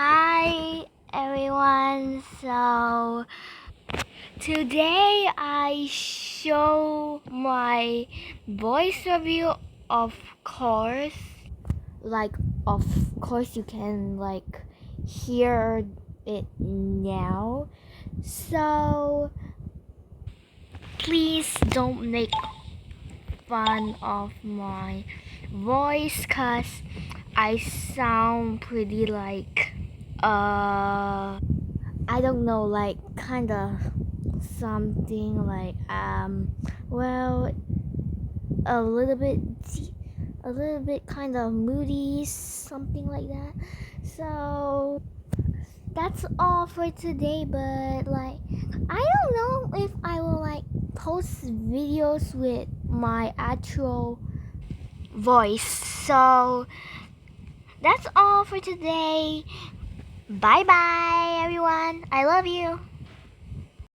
Hi everyone. So today I show my voice review. Of course, like of course you can hear it now. So please don't make fun of my voice cause I sound pretty I don't know, kind of something well, a little bit kind of moody, something like that. So that's all for today, but I don't know if I will post videos with my actual voice. So that's all for today. Bye bye everyone. I love you.